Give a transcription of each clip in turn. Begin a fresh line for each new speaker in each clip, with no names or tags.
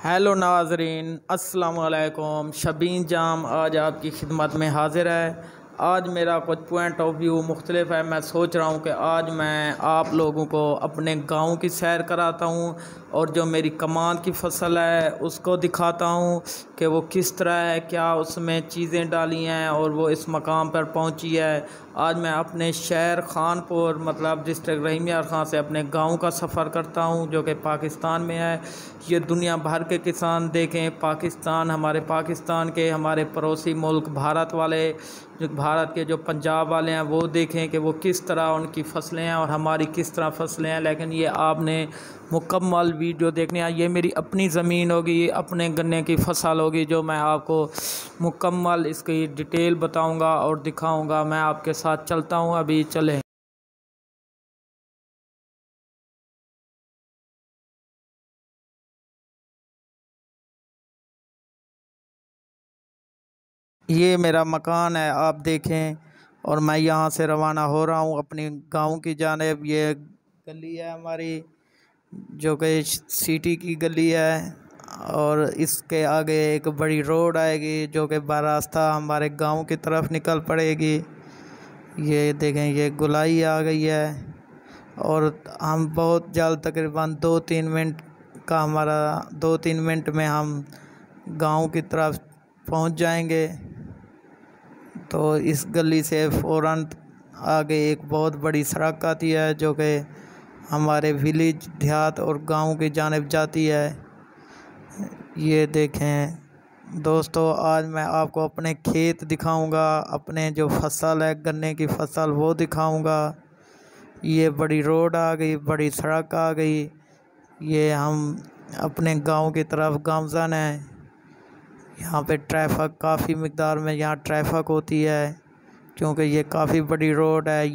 Hello नाजरीन, अस्सलाम वालेकुम। शबीन जाम आज आपकी खिदमत में हाजिर है। आज मेरा कुछ पॉइंट ऑफ व्यू मुख्तलिफ है। मैं सोच रहा हूँ कि आज मैं आप लोगों को अपने गांव की सैर कराता हूँ और जो मेरी कमान की फसल है उसको दिखाता हूँ कि वो किस तरह है, क्या उसमें चीज़ें डाली हैं और वो इस मकाम पर पहुँची है। आज मैं अपने शहर खानपुर मतलब डिस्ट्रिक्ट रहीम यार खां से अपने गांव का सफ़र करता हूं जो कि पाकिस्तान में है। ये दुनिया भर के किसान देखें, पाकिस्तान हमारे पड़ोसी मुल्क भारत वाले, जो भारत के जो पंजाब वाले हैं वो देखें कि वो किस तरह उनकी फसलें हैं और हमारी किस तरह फसलें हैं। लेकिन ये आपने मुकम्मल वीडियो देखनी है। ये मेरी अपनी ज़मीन होगी, अपने गन्ने की फसल होगी, जो मैं आपको मुकम्मल इसकी डिटेल बताऊंगा और दिखाऊंगा। मैं आपके साथ चलता हूं, अभी चलें। ये मेरा मकान है, आप देखें, और मैं यहाँ से रवाना हो रहा हूँ अपनी गांव की जानिब। ये गली है हमारी, जो कि सिटी की गली है, और इसके आगे एक बड़ी रोड आएगी जो कि रास्ता हमारे गांव की तरफ निकल पड़ेगी। ये देखें, ये गोलाई आ गई है और हम बहुत जल्द तकरीबन 2-3 मिनट का हमारा 2-3 मिनट में हम गांव की तरफ पहुंच जाएंगे। तो इस गली से फ़ौरन आगे एक बहुत बड़ी सड़क आती है जो कि हमारे विलेज देहात और गांव की जानिब जाती है। ये देखें दोस्तों, आज मैं आपको अपने खेत दिखाऊंगा, अपने जो फसल है गन्ने की फसल वो दिखाऊंगा। ये बड़ी रोड आ गई, बड़ी सड़क आ गई। ये हम अपने गांव की तरफ गामज़न है। यहाँ पे ट्रैफिक काफ़ी मिक़दार में यहाँ ट्रैफिक होती है क्योंकि ये काफ़ी बड़ी रोड है।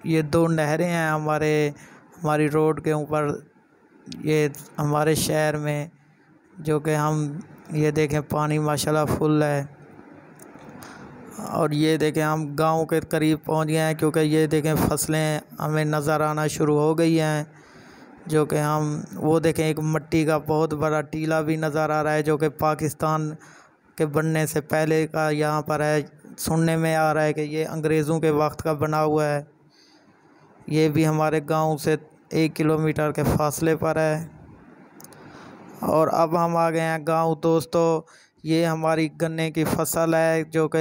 ये दो नहरें हैं हमारी रोड के ऊपर, ये हमारे शहर में, जो कि हम ये देखें पानी माशाल्लाह फुल है। और ये देखें हम गांव के करीब पहुंच गए हैं क्योंकि ये देखें फसलें हमें नज़र आना शुरू हो गई हैं। जो कि हम वो देखें, एक मिट्टी का बहुत बड़ा टीला भी नज़र आ रहा है जो कि पाकिस्तान के बनने से पहले का यहाँ पर है। सुनने में आ रहा है कि ये अंग्रेज़ों के वक्त का बना हुआ है। ये भी हमारे गांव से 1 किलोमीटर के फासले पर है। और अब हम आ गए हैं गांव दोस्तों। ये हमारी गन्ने की फसल है जो कि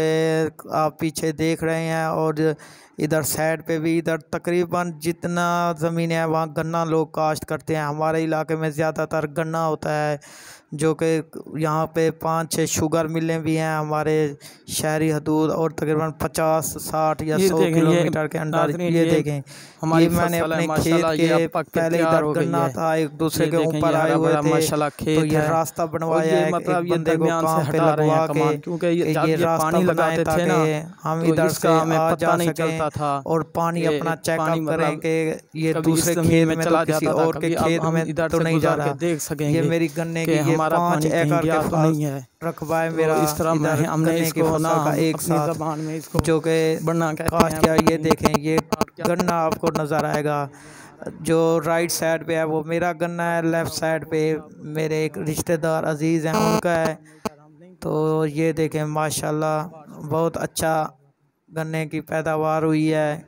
आप पीछे देख रहे हैं, और इधर साइड पे भी, इधर तकरीबन जितना ज़मीन है वहाँ गन्ना लोग काश्त करते हैं। हमारे इलाके में ज़्यादातर गन्ना होता है, जो कि यहाँ पे 5-6 शुगर मिलें भी हैं हमारे शहरी हदूद, और तकरीबन 50-60 या 100 किलोमीटर के अंदर। ये देखें, ये मैंने अपने खेत के पहले इधर गन्ना था, एक दूसरे के ऊपर आए हुए थे, तो ये रास्ता बनवाया है मतलब एक बंदे को काम पे लगवा के, क्योंकि ये रास्ता बनाए ताकि हम इधर से आ जा सकें और पानी अपना चेकअप करें कि ये दूसरे खेत में तो किसी और के खेत में तो नहीं जा रहा। देख सकेंगे ये मेरी गन्ने की 5 एकड़ के नहीं है रकबा है मेरा। इस तरह हमने इसको ना एक ज़बान में इसको जो कि बनना काश्त किया। ये देखें, ये गन्ना आपको नज़र आएगा, जो राइट साइड पे है वो मेरा गन्ना है, लेफ़्ट साइड पे मेरे एक रिश्तेदार अजीज़ हैं उनका है। तो ये देखें माशाल्लाह बहुत अच्छा गन्ने की पैदावार हुई है।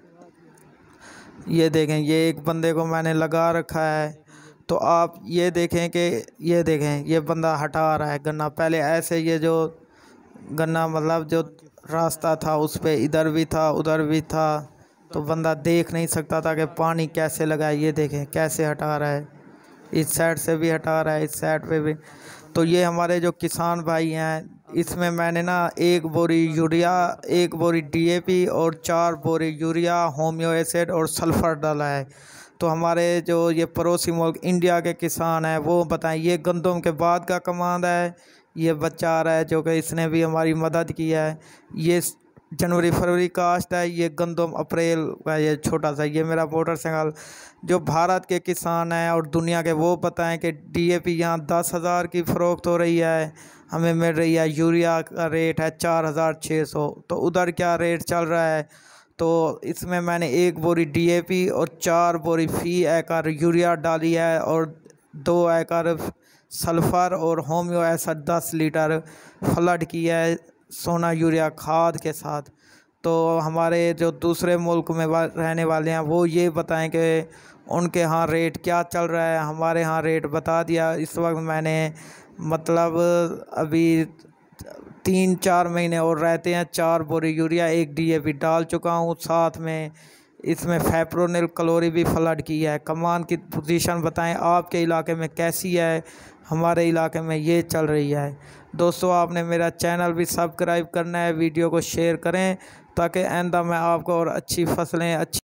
ये देखें, ये एक बंदे को मैंने लगा रखा है। तो आप ये देखें कि ये देखें, ये बंदा हटा रहा है गन्ना। पहले ऐसे ये जो गन्ना मतलब जो रास्ता था उस पे इधर भी था उधर भी था, तो बंदा देख नहीं सकता था कि पानी कैसे लगा है। ये देखें कैसे हटा रहा है, इस साइड से भी हटा रहा है, इस साइड पे भी। तो ये हमारे जो किसान भाई हैं, इसमें मैंने ना 1 बोरी यूरिया, 1 बोरी DAP और 4 बोरी यूरिया, होमियो एसिड और सल्फ़र डाला है। तो हमारे जो ये पड़ोसी मुल्क इंडिया के किसान हैं वो बताएं, ये गंदम के बाद का कमांड है। ये बच्चा आ रहा है जो कि इसने भी हमारी मदद की है। ये जनवरी फरवरी काश्त है, ये गंदम अप्रैल का, ये छोटा सा। ये मेरा मोटरसाइकिल। जो भारत के किसान हैं और दुनिया के वो बताएं कि DAP यहाँ 10,000 की फ़रोख्त हो रही है, हमें मिल रही है। यूरिया का रेट है 4,600। तो उधर क्या रेट चल रहा है? तो इसमें मैंने 1 बोरी DAP और 4 बोरी फ़ी एकड़ यूरिया डाली है और 2 एकड़ सल्फ़र और होम्यो एसिड 10 लीटर फ्लड किया है सोना यूरिया खाद के साथ। तो हमारे जो दूसरे मुल्क में रहने वाले हैं वो ये बताएं कि उनके यहाँ रेट क्या चल रहा है। हमारे यहाँ रेट बता दिया। इस वक्त मैंने मतलब अभी 3-4 महीने और रहते हैं 4 बोरी यूरिया 1 DAP डाल चुका हूँ। साथ में इसमें फेप्रोनिल क्लोरी भी फ्लड की है। कमान की पोजीशन बताएं आपके इलाके में कैसी है। हमारे इलाके में ये चल रही है। दोस्तों आपने मेरा चैनल भी सब्सक्राइब करना है, वीडियो को शेयर करें ताकि आइंदा मैं आपको और अच्छी फसलें अच्छी